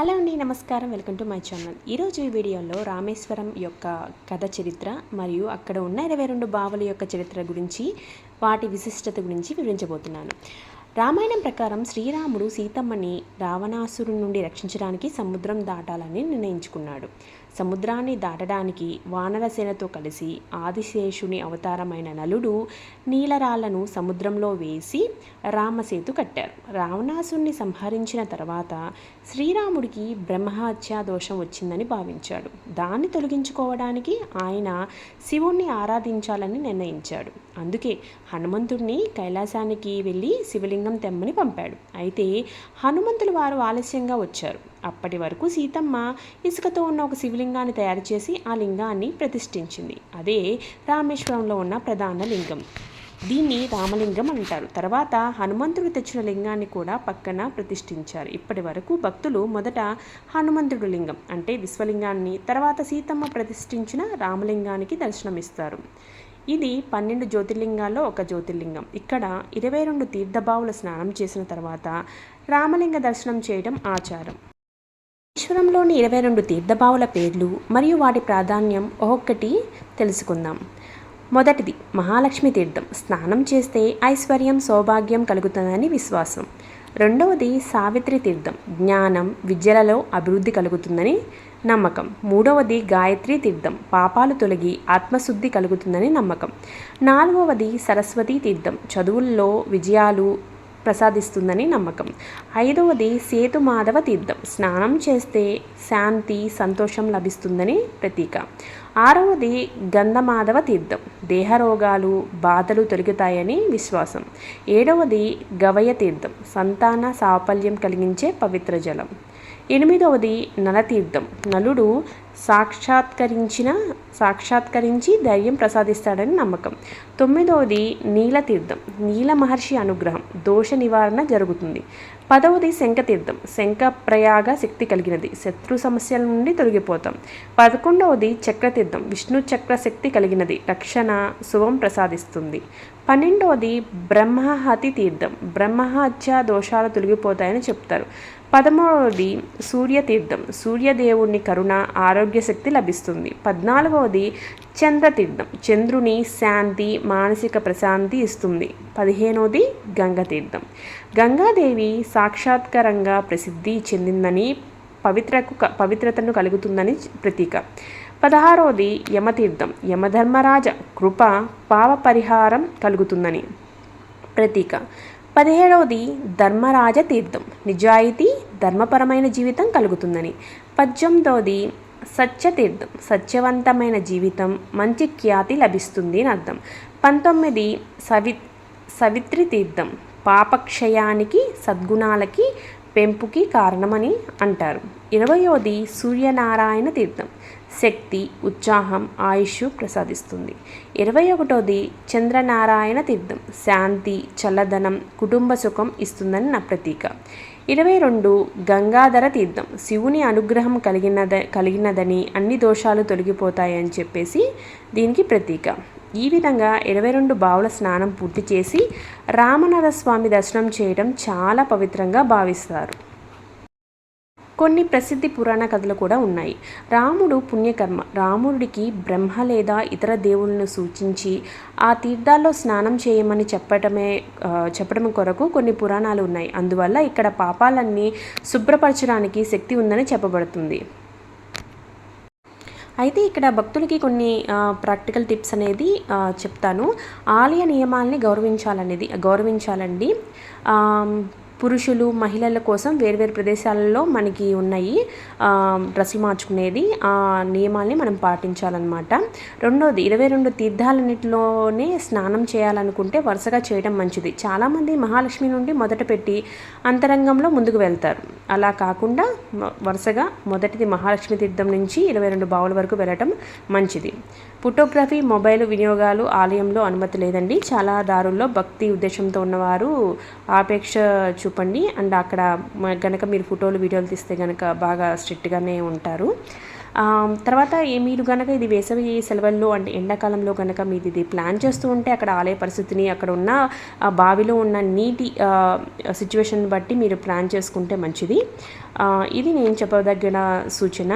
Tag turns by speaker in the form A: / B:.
A: Hello అండి, నమస్కారం. Welcome to my channel. ఈరోజు ఈ వీడియోలో రామేశ్వరం యొక్క కథ చరిత్ర మరియు అక్కడ ఉన్న 22 బావుల యొక్క చరిత్ర గురించి, వాటి విశిష్టత గురించి వివరించబోతున్నాను. రామాయణం ప్రకారం శ్రీరాముడు సీతమ్మని రావణాసురుడి నుండి రక్షించడానికి సముద్రం దాటాలని నిర్ణయించుకున్నాడు. సముద్రాన్ని దాటడానికి వానరసేనతో కలిసి ఆదిశేషుని అవతారమైన నలుడు నీలరాళ్లను సముద్రంలో వేసి రామసేతు కట్టారు. రావణాసురుని సంహరించిన తర్వాత శ్రీరాముడికి బ్రహ్మహత్యా దోషం వచ్చిందని భావించాడు. దాన్ని తొలగించుకోవడానికి ఆయన శివుణ్ణి ఆరాధించాలని నిర్ణయించాడు. అందుకే హనుమంతుడిని కైలాసానికి వెళ్ళి శివలింగం తెమ్మని పంపాడు. అయితే హనుమంతులు వారు ఆలస్యంగా వచ్చారు. అప్పటి వరకు సీతమ్మ ఇసుకతో ఉన్న ఒక శివలింగాన్ని తయారు చేసి ఆ లింగాన్ని ప్రతిష్ఠించింది. అదే రామేశ్వరంలో ఉన్న ప్రధాన లింగం. దీన్ని రామలింగం అంటారు. తర్వాత హనుమంతుడు తెచ్చిన లింగాన్ని కూడా పక్కన ప్రతిష్ఠించారు. ఇప్పటి వరకు భక్తులు మొదట హనుమంతుడు లింగం అంటే విశ్వలింగాన్ని, తర్వాత సీతమ్మ ప్రతిష్ఠించిన రామలింగానికి దర్శనమిస్తారు. ఇది 12 జ్యోతిర్లింగాల్లో ఒక జ్యోతిర్లింగం. ఇక్కడ 22 తీర్థబావుల స్నానం చేసిన తర్వాత రామలింగ దర్శనం చేయడం ఆచారం. రామేశ్వరంలోని 22 తీర్థబావుల పేర్లు మరియు వాటి ప్రాధాన్యం ఒక్కొక్కటి తెలుసుకుందాం. మొదటిది మహాలక్ష్మి తీర్థం. స్నానం చేస్తే ఐశ్వర్యం, సౌభాగ్యం కలుగుతుందని విశ్వాసం. రెండవది సావిత్రి తీర్థం. జ్ఞానం, విద్యలలో అభివృద్ధి కలుగుతుందని నమ్మకం. మూడవది గాయత్రి తీర్థం. పాపాలు తొలగి ఆత్మశుద్ధి కలుగుతుందని నమ్మకం. నాలుగవది సరస్వతి తీర్థం. చదువుల్లో విజయాలు ప్రసాదిస్తుందని నమ్మకం. ఐదవది సేతుమాధవ తీర్థం. స్నానం చేస్తే శాంతి, సంతోషం లభిస్తుందని ప్రతీక. ఆరవది గంధమాధవ తీర్థం. దేహరోగాలు, బాధలు తొలగుతాయని విశ్వాసం. ఏడవది గవయ తీర్థం. సంతాన సాఫల్యం కలిగించే పవిత్ర జలం. ఎనిమిదవది నలతీర్థం. నలుడు సాక్షాత్కరించి ధైర్యం ప్రసాదిస్తాడని నమ్మకం. తొమ్మిదవది నీలతీర్థం. నీల మహర్షి అనుగ్రహం, దోష నివారణ జరుగుతుంది. పదవది శంఖతీర్థం. శంఖ ప్రయాగ శక్తి కలిగినది, శత్రు సమస్యల నుండి తొలగిపోతాం. 11వది చక్రతీర్థం. విష్ణు చక్ర శక్తి కలిగినది, రక్షణ, శుభం ప్రసాదిస్తుంది. 12వది బ్రహ్మహతి తీర్థం. బ్రహ్మహత్య దోషాలు తొలగిపోతాయని చెప్తారు. 13వది సూర్యతీర్థం. సూర్యదేవుని కరుణ, ఆరోగ్య శక్తి లభిస్తుంది. 14వది చంద్రతీర్థం. చంద్రుని శాంతి, మానసిక ప్రశాంతి ఇస్తుంది. 15వది గంగతీర్థం. గంగాదేవి సాక్షాత్కారంగా ప్రసిద్ధి చెందిందని, పవిత్రతను కలుగుతుందని ప్రతీక. 16వది యమతీర్థం. యమధర్మరాజ కృప, పాప పరిహారం కలుగుతుందని ప్రతీక. 17వది ధర్మరాజ తీర్థం. నిజాయితీ, ధర్మపరమైన జీవితం కలుగుతుందని. 18వది సత్యతీర్థం. సత్యవంతమైన జీవితం, మంచి ఖ్యాతి లభిస్తుంది అని అర్థం. 19 సవిత్రి తీర్థం. పాపక్షయానికి, సద్గుణాలకి పెంపుకి కారణమని అంటారు. 20వది సూర్యనారాయణ తీర్థం. శక్తి, ఉత్సాహం, ఆయుష్ ప్రసాదిస్తుంది. 21వది చంద్రనారాయణ తీర్థం. శాంతి, చల్లదనం, కుటుంబ సుఖం ఇస్తుందని నా ప్రతీక. 22 గంగాధర తీర్థం. శివుని అనుగ్రహం కలిగినదని, అన్ని దోషాలు తొలగిపోతాయని చెప్పేసి దీనికి ప్రతీక. ఈ విధంగా 22 బావుల స్నానం పూర్తి చేసి రామనాథ స్వామి దర్శనం చేయడం చాలా పవిత్రంగా భావిస్తారు. కొన్ని ప్రసిద్ధి పురాణ కథలు కూడా ఉన్నాయి. రాముడు పుణ్యకర్మ. రాముడికి బ్రహ్మ లేదా ఇతర దేవుళ్ళను సూచించి ఆ తీర్థాల్లో స్నానం చేయమని చెప్పడం కొరకు కొన్ని పురాణాలు ఉన్నాయి. అందువల్ల ఇక్కడ పాపాలన్నీ శుభ్రపరచడానికి శక్తి ఉందని చెప్పబడుతుంది. అయితే ఇక్కడ భక్తులకి కొన్ని ప్రాక్టికల్ టిప్స్ అనేది చెప్తాను. ఆలయ నియమాల్ని గౌరవించాలండి. పురుషులు, మహిళల కోసం వేర్వేరు ప్రదేశాలలో మనకి ఉన్నాయి డ్రెస్సులు మార్చుకునేది. ఆ నియమాల్ని మనం పాటించాలన్నమాట. రెండోది 22 తీర్థాలన్నిటిలోనే స్నానం చేయాలనుకుంటే వరుసగా చేయడం మంచిది. చాలామంది మహాలక్ష్మి నుండి మొదట పెట్టి అంతరంగంలో ముందుకు వెళ్తారు. అలా కాకుండా వరుసగా మొదటిది మహాలక్ష్మి తీర్థం నుంచి 22 బావుల వరకు వెళ్ళటం మంచిది. ఫోటోగ్రఫీ, మొబైల్ వినియోగాలు ఆలయంలో అనుమతి లేదండి. చాలా దారుల్లో భక్తి ఉద్దేశంతో ఉన్నవారు ఆపేక్ష చూపండి. అండ్ అక్కడ గనక మీరు ఫోటోలు, వీడియోలు తీస్తే కనుక బాగా స్ట్రిక్ట్గానే ఉంటారు. తర్వాత మీరు కనుక ఇది వేసవి సెలవుల్లో అంటే ఎండాకాలంలో కనుక మీరు ఇది ప్లాన్ చేస్తూ ఉంటే అక్కడ ఆలయ పరిస్థితిని, అక్కడ ఉన్న బావిలో ఉన్న నీటి సిచ్యువేషన్ బట్టి మీరు ప్లాన్ చేసుకుంటే మంచిది. ఇది నేను చెప్పదగిన సూచన.